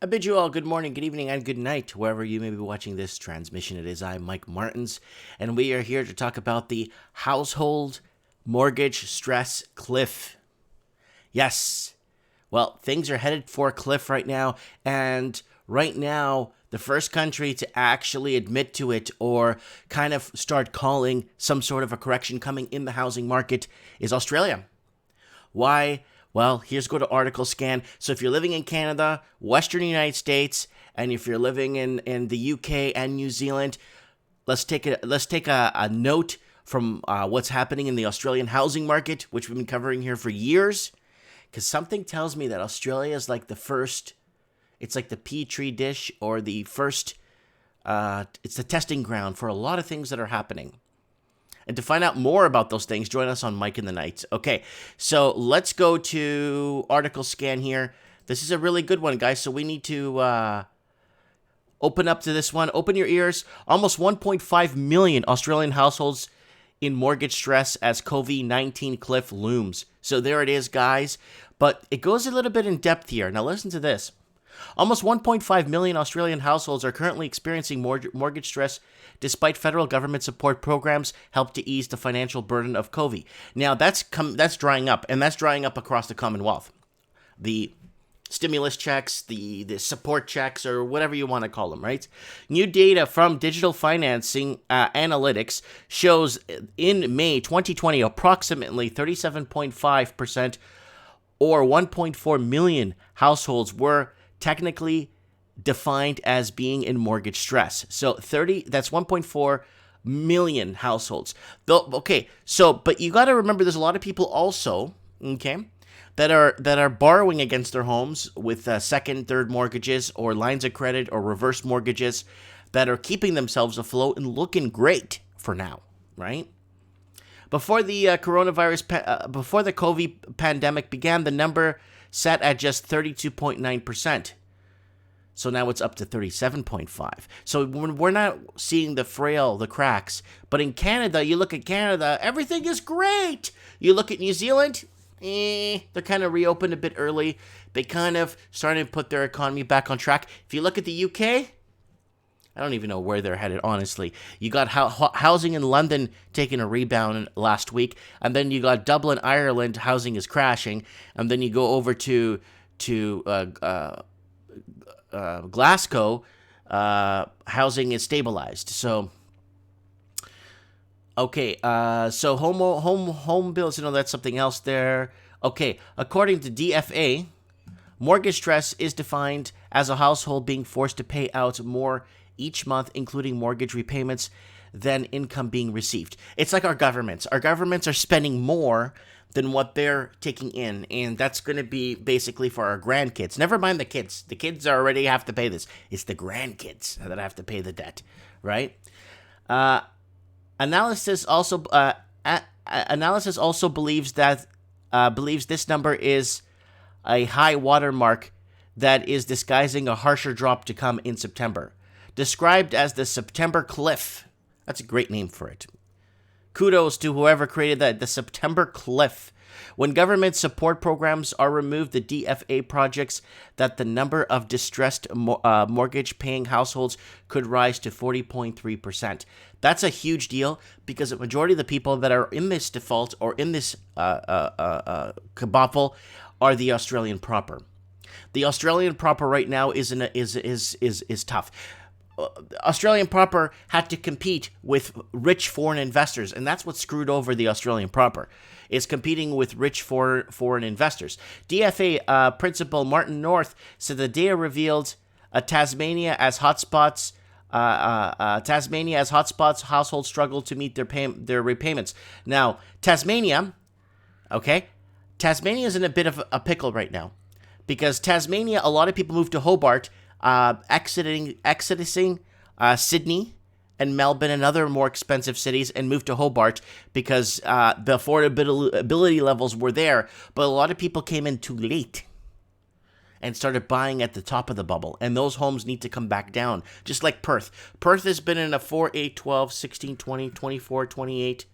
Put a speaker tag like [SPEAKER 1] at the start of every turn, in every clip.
[SPEAKER 1] I bid you all good morning, good evening, and good night, wherever you may be watching this transmission. It is I, Mike Martins, and we are here to talk about the household mortgage stress cliff. Yes, well, things are headed for a cliff right now, and right now, the first country to actually admit to it or kind of start calling some sort of a correction coming in the housing market is Australia. Why? Well, here's go to article scan. So if you're living in Canada, Western United States, and if you're living in the UK and New Zealand, let's take a note from what's happening in the Australian housing market, which we've been covering here for years, because something tells me that Australia is like the first. It's like the petri dish or the first. It's the testing ground for a lot of things that are happening. And to find out more about those things, join us on Mike in the Night. Okay, so let's go to article scan here. This is a really good one, guys, so we need to open up to this one. Open your ears. Almost 1.5 million Australian households in mortgage stress as COVID-19 cliff looms. So there it is, guys. But it goes a little bit in depth here. Now listen to this. Almost 1.5 million Australian households are currently experiencing mortgage stress despite federal government support programs help to ease the financial burden of COVID. Now, that's drying up, and that's drying up across the Commonwealth. The stimulus checks, the support checks, or whatever you want to call them, right? New data from Digital Financing Analytics shows in May 2020, approximately 37.5% or 1.4 million households were technically defined as being in mortgage stress. So that's 1.4 million households. Okay, so but you got to remember there's a lot of people also, okay, that are borrowing against their homes with second, third mortgages or lines of credit or reverse mortgages that are keeping themselves afloat and looking great for now, right? Before the before the COVID pandemic began, the number sat at just 32.9%. So now it's up to 37.5. So we're not seeing the cracks. But in Canada, you look at Canada, everything is great. You look at New Zealand, they're kind of reopened a bit early. They kind of starting to put their economy back on track. If you look at the UK, I don't even know where they're headed, honestly. You got housing in London taking a rebound last week, and then you got Dublin, Ireland, housing is crashing, and then you go over to Glasgow, housing is stabilized. So, okay, so home bills, that's something else there. Okay, according to DFA, mortgage stress is defined as a household being forced to pay out more each month, including mortgage repayments, than income being received. It's like our governments. Our governments are spending more than what they're taking in, and that's going to be basically for our grandkids. Never mind the kids. The kids already have to pay this. It's the grandkids that have to pay the debt, right? Analysis also believes this number is a high watermark that is disguising a harsher drop to come in September. Described as the September cliff. That's a great name for it. Kudos to whoever created that, the September cliff. When government support programs are removed, the DFA projects that the number of distressed mortgage-paying households could rise to 40.3%. That's a huge deal because the majority of the people that are in this default or in this kaboffle are the Australian proper. The Australian proper right now is tough. Australian proper had to compete with rich foreign investors, and that's what screwed over the Australian proper, is competing with rich foreign investors. DFA principal Martin North said the data revealed Tasmania as hotspots. Households struggle to meet their repayments. Now, Tasmania is in a bit of a pickle right now because Tasmania, a lot of people moved to Hobart, exiting Sydney and Melbourne and other more expensive cities and moved to Hobart because the affordability levels were there. But a lot of people came in too late and started buying at the top of the bubble. And those homes need to come back down, just like Perth. Perth has been in a 4, 8, 12, 16, 20, 24, 28,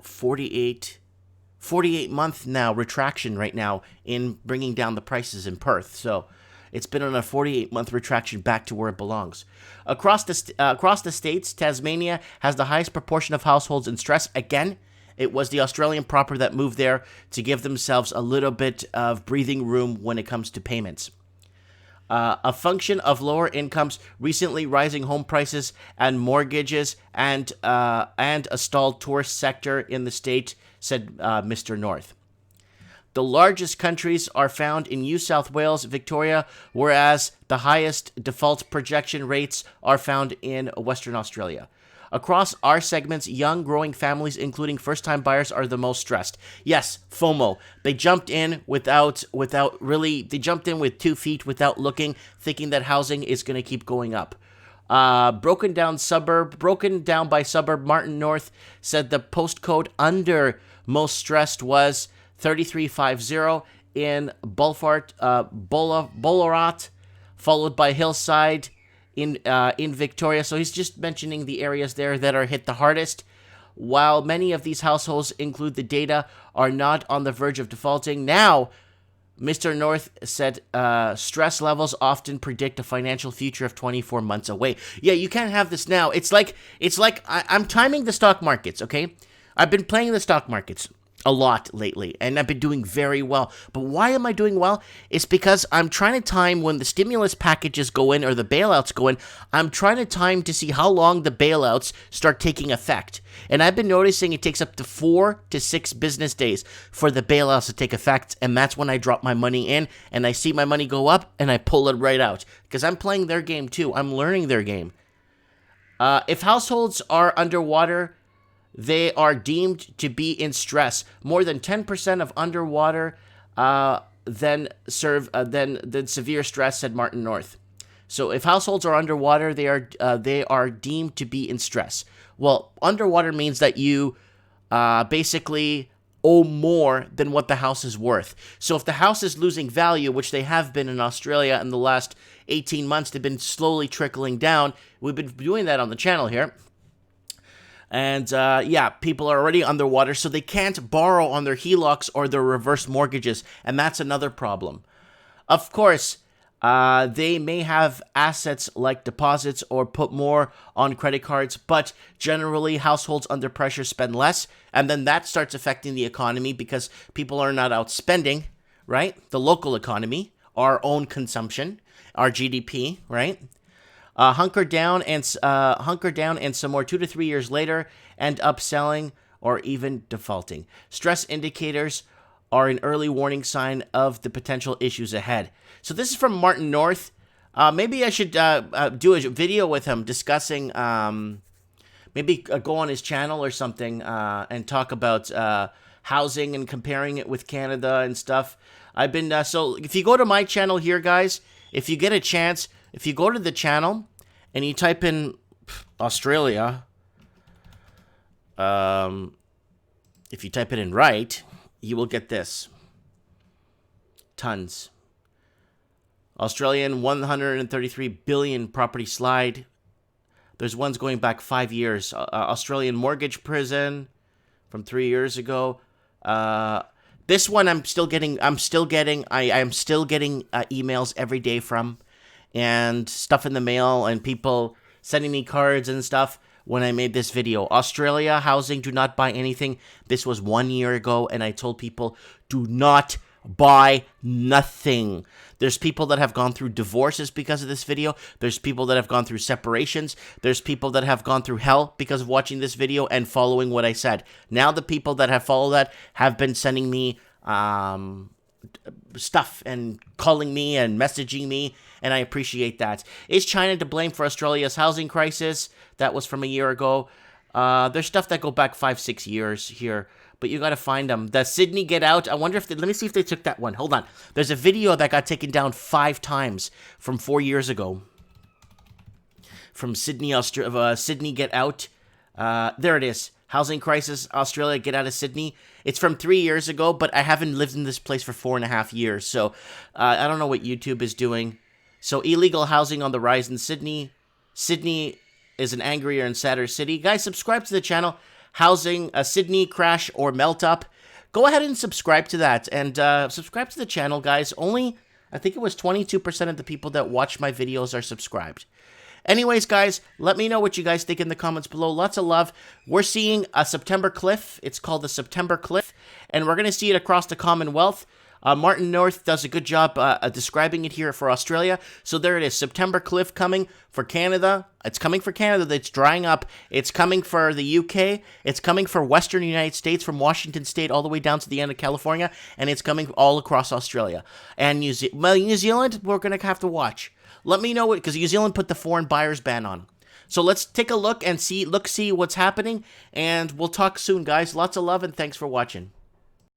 [SPEAKER 1] 48, 48-month now retraction right now in bringing down the prices in Perth. So it's been on a 48-month retraction back to where it belongs. Across the states, Tasmania has the highest proportion of households in stress. Again, it was the Australian proper that moved there to give themselves a little bit of breathing room when it comes to payments. A function of lower incomes, recently rising home prices and mortgages, and a stalled tourist sector in the state, said Mr. North. The largest countries are found in New South Wales, Victoria, whereas the highest default projection rates are found in Western Australia. Across our segments, young, growing families, including first-time buyers, are the most stressed. Yes, FOMO. They jumped in they jumped in with 2 feet without looking, thinking that housing is going to keep going up. Broken down by suburb, Martin North said the postcode under most stressed was 3350 in Ballarat, followed by Hillside in Victoria. So he's just mentioning the areas there that are hit the hardest. While many of these households include the data are not on the verge of defaulting. Now, Mr. North said stress levels often predict a financial future of 24 months away. Yeah, you can't have this now. It's like I'm timing the stock markets, okay? I've been playing the stock markets a lot lately, and I've been doing very well. But why am I doing well? It's because I'm trying to time when the stimulus packages go in or the bailouts go in. I'm trying to time to see how long the bailouts start taking effect. And I've been noticing it takes up to 4 to 6 business days for the bailouts to take effect, and that's when I drop my money in, and I see my money go up, and I pull it right out. Because I'm playing their game too. I'm learning their game. If households are underwater, they are deemed to be in stress. More than 10% of underwater than severe stress, said Martin North. So if households are underwater, they are deemed to be in stress. Well, underwater means that you basically owe more than what the house is worth. So if the house is losing value, which they have been in Australia in the last 18 months, they've been slowly trickling down. We've been doing that on the channel here. And, people are already underwater, so they can't borrow on their HELOCs or their reverse mortgages, and that's another problem. Of course, they may have assets like deposits or put more on credit cards, but generally households under pressure spend less, and then that starts affecting the economy because people are not out spending, right? The local economy, our own consumption, our GDP, right? Hunker down and some more 2 to 3 years later end up selling or even defaulting. Stress indicators are an early warning sign of the potential issues ahead. So this is from Martin North. Maybe I should do a video with him discussing, maybe go on his channel or something and talk about housing and comparing it with Canada and stuff. I've been, so if you go to my channel here, guys, if you get a chance, if you go to the channel and you type in Australia, if you type it in right, you will get this. Tons. Australian 133 billion property slide. There's ones going back 5 years. Australian mortgage prison from 3 years ago. This one I'm still getting emails every day from, and stuff in the mail, and people sending me cards and stuff when I made this video. Australia, housing, do not buy anything. This was 1 year ago, and I told people, do not buy nothing. There's people that have gone through divorces because of this video. There's people that have gone through separations. There's people that have gone through hell because of watching this video and following what I said. Now the people that have followed that have been sending me stuff and calling me and messaging me, and I appreciate that. Is China to blame for Australia's housing crisis? That was from a year ago. There's stuff that go back 5-6 years here, but you gotta find them. The Sydney Get Out, I wonder if let me see if they took that one. Hold on. There's a video that got taken down 5 times from 4 years ago. From Sydney, Sydney Get Out. There it is. Housing crisis, Australia, get out of Sydney. It's from 3 years ago, but I haven't lived in this place for 4.5 years, so I don't know what YouTube is doing. So illegal housing on the rise in Sydney. Sydney is an angrier and sadder city. Guys, subscribe to the channel. Housing, Sydney crash or melt up. go ahead and subscribe to that. And subscribe to the channel, guys. Only, I think it was 22% of the people that watch my videos are subscribed. Anyways, guys, let me know what you guys think in the comments below. Lots of love. We're seeing a September cliff. It's called the September cliff, and we're going to see it across the Commonwealth. Martin North does a good job describing it here for Australia. So there it is, September cliff coming for Canada. It's coming for Canada. It's drying up. It's coming for the UK. It's coming for Western United States, from Washington State all the way down to the end of California, and it's coming all across Australia. And New Zealand, we're going to have to watch. Let me know what, because New Zealand put the foreign buyers ban on. So let's take a look and see what's happening, and we'll talk soon, guys. Lots of love, and thanks for watching.